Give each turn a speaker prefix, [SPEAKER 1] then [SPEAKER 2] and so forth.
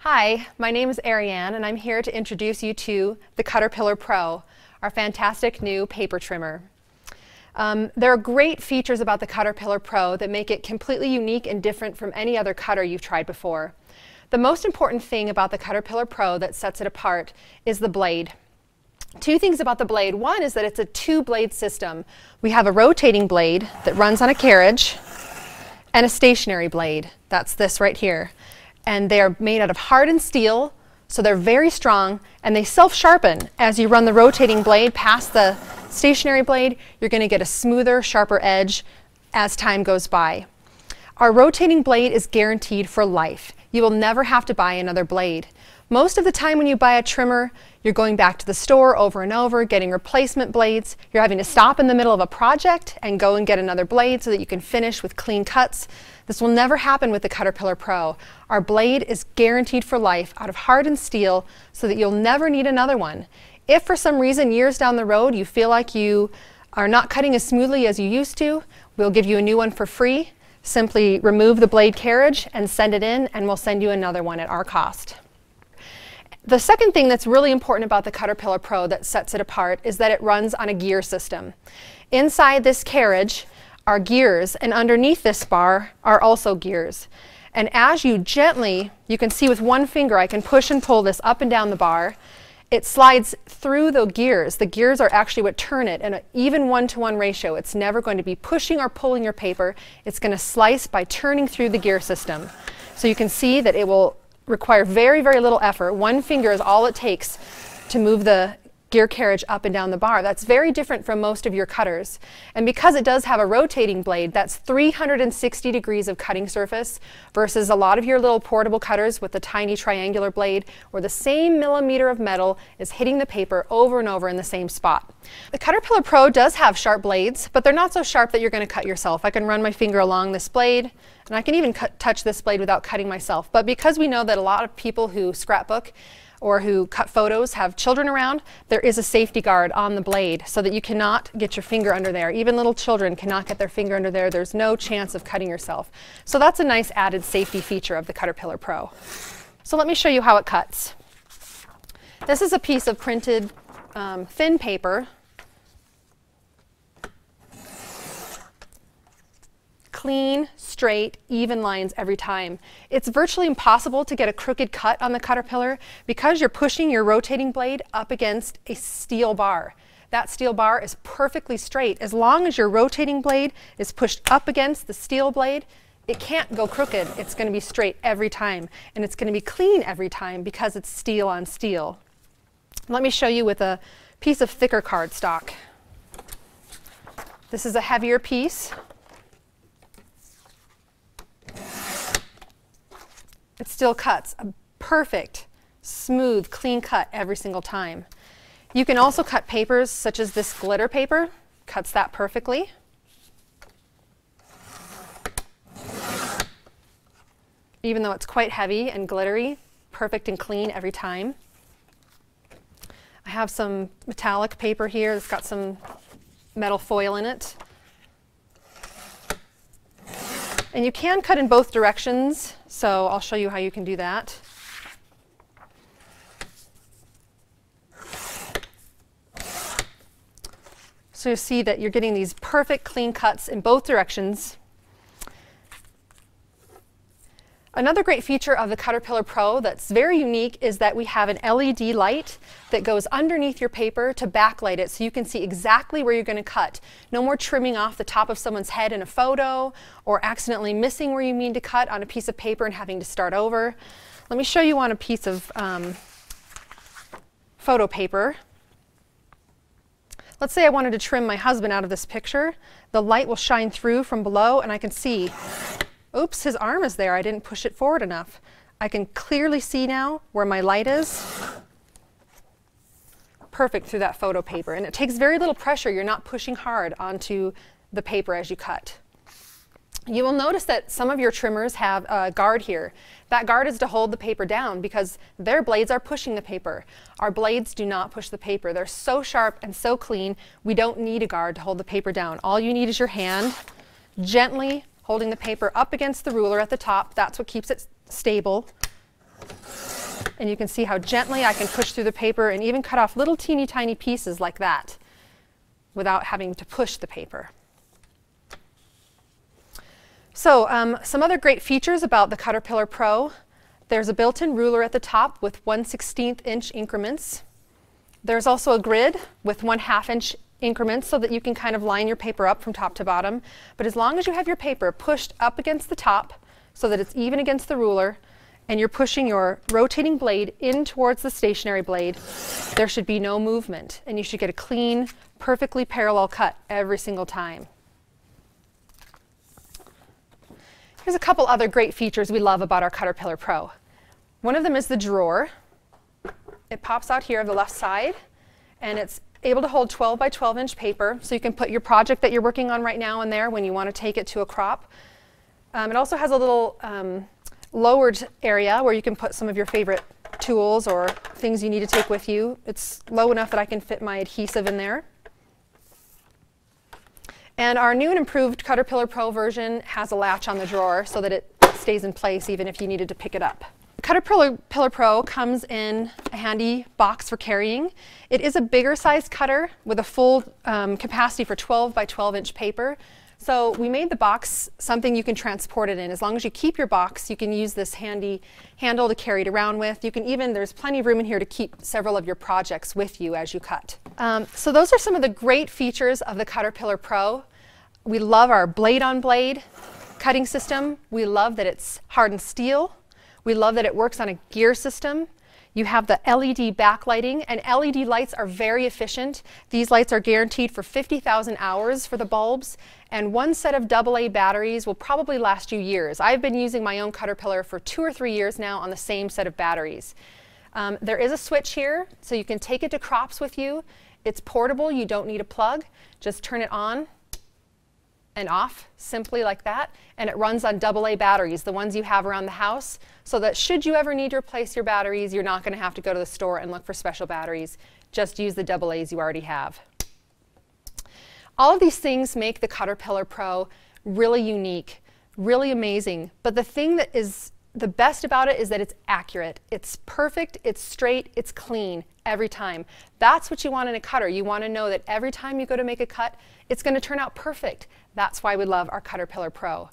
[SPEAKER 1] Hi, my name is Ariane and I'm here to introduce you to the Cutterpillar Pro, our fantastic new paper trimmer. There are great features about the Cutterpillar Pro that make it completely unique and different from any other cutter you've tried before. The most important thing about the Cutterpillar Pro that sets it apart is the blade. Two things about the blade. One is that it's a two-blade system. We have a rotating blade that runs on a carriage and a stationary blade. That's this right here. And they are made out of hardened steel, so they're very strong, and they self-sharpen. As you run the rotating blade past the stationary blade, you're going to get a smoother, sharper edge as time goes by. Our rotating blade is guaranteed for life. You will never have to buy another blade. Most of the time when you buy a trimmer, you're going back to the store over and over, getting replacement blades. You're having to stop in the middle of a project and go and get another blade so that you can finish with clean cuts. This will never happen with the Cutterpillar Pro. Our blade is guaranteed for life out of hardened steel so that you'll never need another one. If for some reason years down the road you feel like you are not cutting as smoothly as you used to, we'll give you a new one for free. Simply remove the blade carriage and send it in, and we'll send you another one at our cost. The second thing that's really important about the Cutterpillar Pro that sets it apart is that it runs on a gear system. Inside this carriage are gears, and underneath this bar are also gears. And as you gently, you can see with one finger, I can push and pull this up and down the bar. It slides through the gears. The gears are actually what turn it in an even one-to-one ratio. It's never going to be pushing or pulling your paper. It's going to slice by turning through the gear system. So you can see that it will require very, very little effort. One finger is all it takes to move the gear carriage up and down the bar. That's very different from most of your cutters. And because it does have a rotating blade, that's 360 degrees of cutting surface versus a lot of your little portable cutters with the tiny triangular blade where the same millimeter of metal is hitting the paper over and over in the same spot. The Cutterpillar Pro does have sharp blades, but they're not so sharp that you're going to cut yourself. I can run my finger along this blade, and I can even touch this blade without cutting myself. But because we know that a lot of people who scrapbook or who cut photos have children around, there is a safety guard on the blade so that you cannot get your finger under there. Even little children cannot get their finger under there. There's no chance of cutting yourself. So that's a nice added safety feature of the Cutterpillar Pro. So let me show you how it cuts. This is a piece of printed thin paper. Clean, straight, even lines every time. It's virtually impossible to get a crooked cut on the Cutterpillar because you're pushing your rotating blade up against a steel bar. That steel bar is perfectly straight. As long as your rotating blade is pushed up against the steel blade, it can't go crooked. It's going to be straight every time, and it's going to be clean every time because it's steel on steel. Let me show you with a piece of thicker cardstock. This is a heavier piece. It still cuts a perfect, smooth, clean cut every single time. You can also cut papers such as this glitter paper. Cuts that perfectly. Even though it's quite heavy and glittery, perfect and clean every time. I have some metallic paper here that's got some metal foil in it. And you can cut in both directions, so I'll show you how you can do that. So you see that you're getting these perfect clean cuts in both directions. Another great feature of the Cutterpillar Pro that's very unique is that we have an LED light that goes underneath your paper to backlight it so you can see exactly where you're going to cut. No more trimming off the top of someone's head in a photo or accidentally missing where you mean to cut on a piece of paper and having to start over. Let me show you on a piece of photo paper. Let's say I wanted to trim my husband out of this picture. The light will shine through from below and I can see, oops, his arm is there. I didn't push it forward enough. I can clearly see now where my light is. Perfect through that photo paper. And it takes very little pressure. You're not pushing hard onto the paper as you cut. You will notice that some of your trimmers have a guard here. That guard is to hold the paper down because their blades are pushing the paper. Our blades do not push the paper. They're so sharp and so clean, we don't need a guard to hold the paper down. All you need is your hand gently holding the paper up against the ruler at the top. That's what keeps it stable. And you can see how gently I can push through the paper and even cut off little teeny tiny pieces like that without having to push the paper. So some other great features about the Cutterpillar Pro. There's a built-in ruler at the top with 1/16 inch increments. There's also a grid with 1/2 inch increments so that you can kind of line your paper up from top to bottom. But as long as you have your paper pushed up against the top so that it's even against the ruler, and you're pushing your rotating blade in towards the stationary blade, there should be no movement, and you should get a clean, perfectly parallel cut every single time. Here's a couple other great features we love about our Cutterpillar Pro. One of them is the drawer. It pops out here on the left side, and it's able to hold 12 by 12 inch paper, so you can put your project that you're working on right now in there when you want to take it to a crop. It also has a little lowered area where you can put some of your favorite tools or things you need to take with you. It's low enough that I can fit my adhesive in there. And our new and improved Cutterpillar Pro version has a latch on the drawer so that it stays in place even if you needed to pick it up. Cutterpillar Pro comes in a handy box for carrying. It is a bigger size cutter with a full capacity for 12 by 12 inch paper. So we made the box something you can transport it in. As long as you keep your box, you can use this handy handle to carry it around with. You can even, there's plenty of room in here to keep several of your projects with you as you cut. So those are some of the great features of the Cutterpillar Pro. We love our blade-on-blade cutting system. We love that it's hardened steel. We love that it works on a gear system. You have the LED backlighting, and LED lights are very efficient. These lights are guaranteed for 50,000 hours for the bulbs, and one set of AA batteries will probably last you years. I've been using my own Cutterpillar for 2 or 3 years now on the same set of batteries. There is a switch here, so you can take it to crops with you. It's portable, you don't need a plug. Just turn it on and off, simply like that, and it runs on AA batteries, the ones you have around the house, so that should you ever need to replace your batteries, you're not going to have to go to the store and look for special batteries. Just use the AA's you already have. All of these things make the Cutterpillar Pro really unique, really amazing, but the thing that is the best about it is that it's accurate. It's perfect, it's straight, it's clean every time. That's what you want in a cutter. You want to know that every time you go to make a cut, it's going to turn out perfect. That's why we love our Cutterpillar Pro.